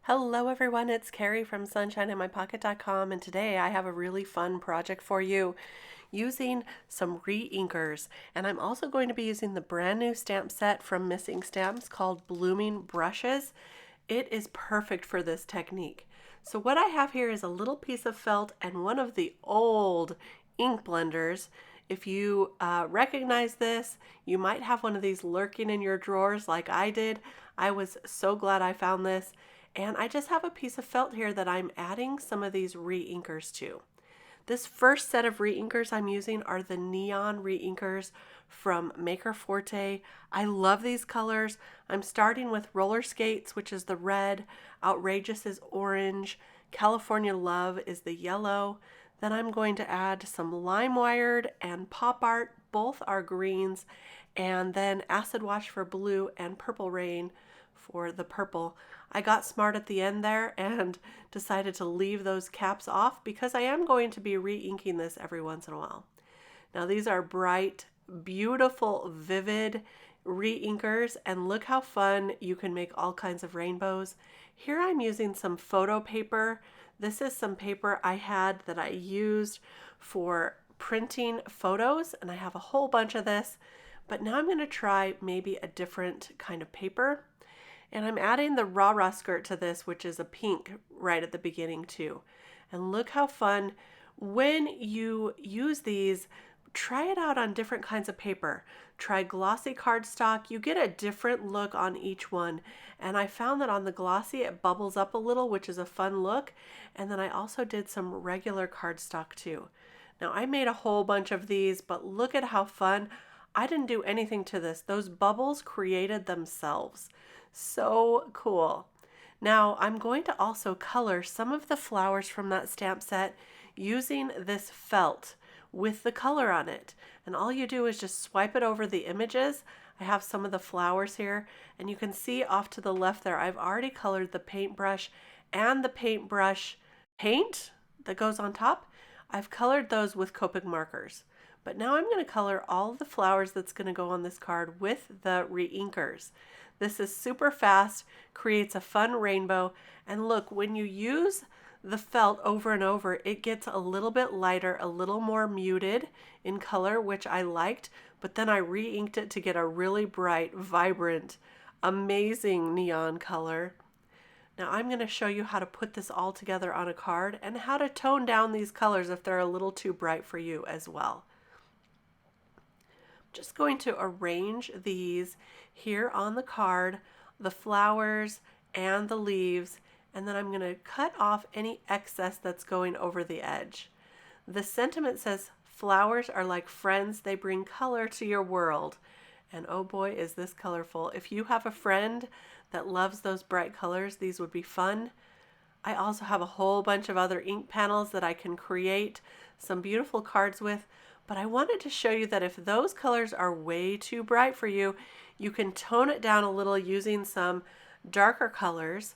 Hello everyone, it's Kari from sunshineinmypocket.com, and today I have a really fun project for you using some reinkers. And I'm also going to be using the brand new stamp set from Missing Stamps called Blooming Brushes. It is perfect for this technique. So what I have here is a little piece of felt and one of the old ink blenders. If you recognize this, you might have one of these lurking in your drawers like I did. I was so glad I found this. And I just have a piece of felt here that I'm adding some of these reinkers to. This first set of reinkers I'm using are the neon reinkers from Maker Forte. I love these colors. I'm starting with Roller Skates, which is the red, Outrageous is orange, California Love is the yellow. Then I'm going to add some Limewired and Pop Art, both are greens, and then Acid Wash for blue and Purple Rain for the purple. I got smart at the end there and decided to leave those caps off because I am going to be re-inking this every once in a while. Now these are bright, beautiful, vivid re-inkers, and look how fun you can make all kinds of rainbows. Here I'm using some photo paper. This is some paper I had that I used for printing photos, and I have a whole bunch of this, but now I'm going to try maybe a different kind of paper. And I'm adding the rah-rah skirt to this, which is a pink right at the beginning too. And look how fun. When you use these, try it out on different kinds of paper. Try glossy cardstock. You get a different look on each one. And I found that on the glossy, it bubbles up a little, which is a fun look. And then I also did some regular cardstock too. Now I made a whole bunch of these, but look at how fun. I didn't do anything to this. Those bubbles created themselves. So cool. Now I'm going to also color some of the flowers from that stamp set using this felt with the color on it. And all you do is just swipe it over the images. I have some of the flowers here, and you can see off to the left there, I've already colored the paintbrush and the paintbrush paint that goes on top. I've colored those with Copic markers. But now I'm going to color all of the flowers that's going to go on this card with the reinkers. This is super fast, creates a fun rainbow, and look, when you use the felt over and over, it gets a little bit lighter, a little more muted in color, which I liked, but then I re-inked it to get a really bright, vibrant, amazing neon color. Now I'm going to show you how to put this all together on a card and how to tone down these colors if they're a little too bright for you as well. Just going to arrange these here on the card, the flowers and the leaves, and then I'm going to cut off any excess that's going over the edge. The sentiment says, flowers are like friends, they bring color to your world. And oh boy, is this colorful. If you have a friend that loves those bright colors, these would be fun. I also have a whole bunch of other ink panels that I can create some beautiful cards with. But I wanted to show you that if those colors are way too bright for you, you can tone it down a little using some darker colors,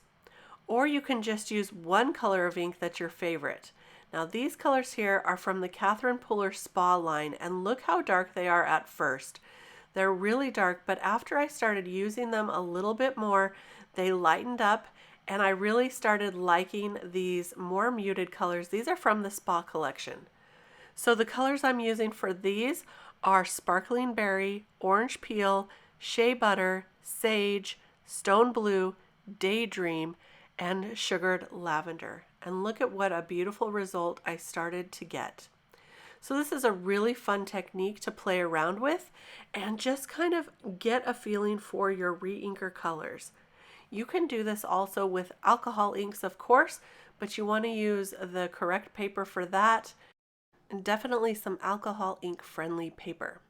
or you can just use one color of ink that's your favorite. Now these colors here are from the Catherine Puller Spa line, and look how dark they are at first. They're really dark, but after I started using them a little bit more, they lightened up, and I really started liking these more muted colors. These are from the Spa collection. So the colors I'm using for these are Sparkling Berry, Orange Peel, Shea Butter, Sage, Stone Blue, Daydream, and Sugared Lavender. And look at what a beautiful result I started to get. So this is a really fun technique to play around with and just kind of get a feeling for your re-inker colors. You can do this also with alcohol inks, of course, but you want to use the correct paper for that. And definitely some alcohol ink friendly paper.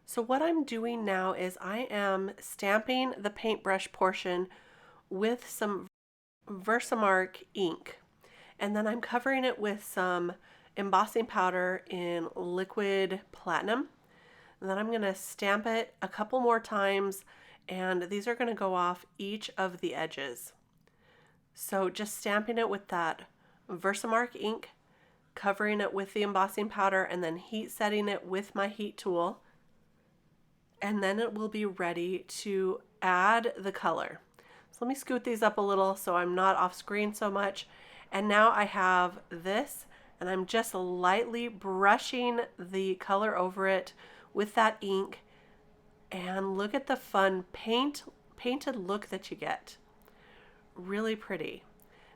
So what I'm doing now is I am stamping the paintbrush portion with some VersaMark ink, and then I'm covering it with some embossing powder in liquid platinum, and then I'm going to stamp it a couple more times, and these are going to go off each of the edges. So just stamping it with that VersaMark ink, covering it with the embossing powder, and then heat setting it with my heat tool, and then it will be ready to add the color. So let me scoot these up a little so I'm not off screen so much. And now I have this, and I'm just lightly brushing the color over it with that ink. And look at the fun painted look that you get. Really pretty.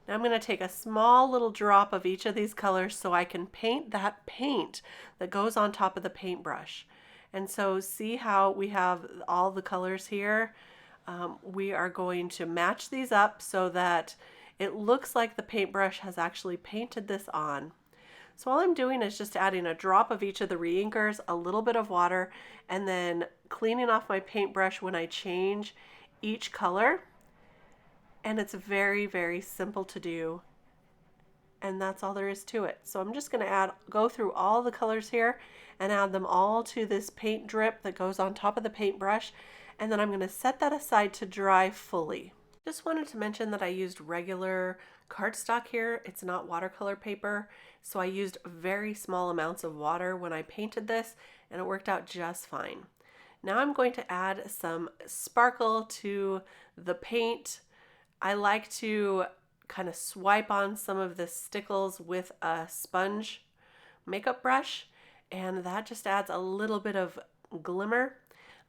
Now I'm going to take a small little drop of each of these colors so I can paint that paint that goes on top of the paintbrush. And so see how we have all the colors here? We are going to match these up so that it looks like the paintbrush has actually painted this on. So all I'm doing is just adding a drop of each of the reinkers, a little bit of water, and then cleaning off my paintbrush when I change each color. And it's very, very simple to do. And that's all there is to it. So I'm just going to go through all the colors here and add them all to this paint drip that goes on top of the paintbrush. And then I'm going to set that aside to dry fully. Just wanted to mention that I used regular cardstock here. It's not watercolor paper. So I used very small amounts of water when I painted this, and it worked out just fine. Now I'm going to add some sparkle to the paint. I like to kind of swipe on some of the stickles with a sponge makeup brush, and that just adds a little bit of glimmer.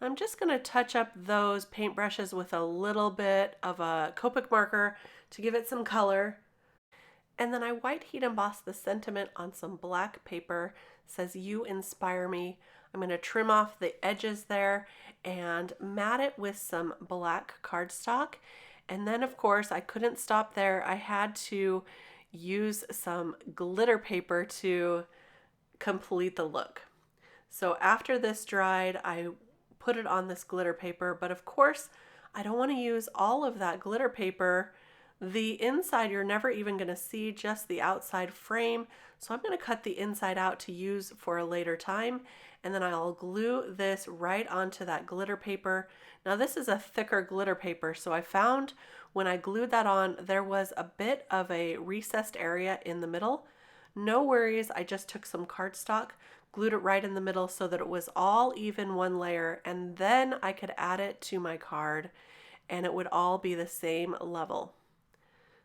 I'm just going to touch up those paintbrushes with a little bit of a Copic marker to give it some color. And then I white heat emboss the sentiment on some black paper. It says, "You inspire me." I'm going to trim off the edges there and mat it with some black cardstock. And then, of course, I couldn't stop there. I had to use some glitter paper to complete the look. So after this dried, I put it on this glitter paper, but of course, I don't want to use all of that glitter paper. The inside, you're never even going to see, just the outside frame. So I'm going to cut the inside out to use for a later time. And then I'll glue this right onto that glitter paper. Now this is a thicker glitter paper, so I found when I glued that on, there was a bit of a recessed area in the middle. No worries, I just took some cardstock, glued it right in the middle so that it was all even one layer, and then I could add it to my card and it would all be the same level.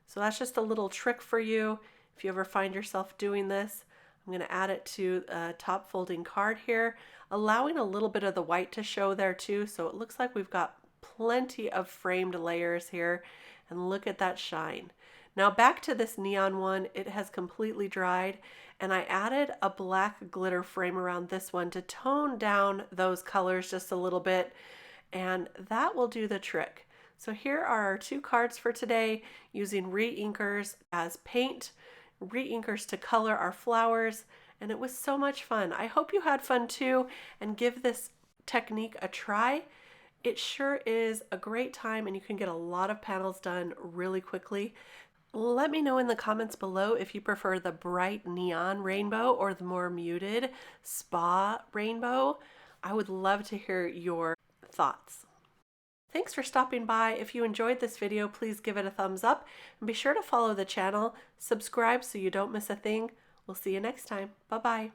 So that's just a little trick for you if you ever find yourself doing this. I'm going to add it to a top folding card here, allowing a little bit of the white to show there too, so it looks like we've got plenty of framed layers here, and look at that shine. Now back to this neon one, it has completely dried, and I added a black glitter frame around this one to tone down those colors just a little bit, and that will do the trick. So here are our two cards for today, using reinkers as paint, reinkers to color our flowers, and it was so much fun. I hope you had fun too, and give this technique a try. It sure is a great time, and you can get a lot of panels done really quickly. Let me know in the comments below if you prefer the bright neon rainbow or the more muted spa rainbow. I would love to hear your thoughts. Thanks for stopping by. If you enjoyed this video, please give it a thumbs up and be sure to follow the channel, subscribe so you don't miss a thing. We'll see you next time. Bye-bye.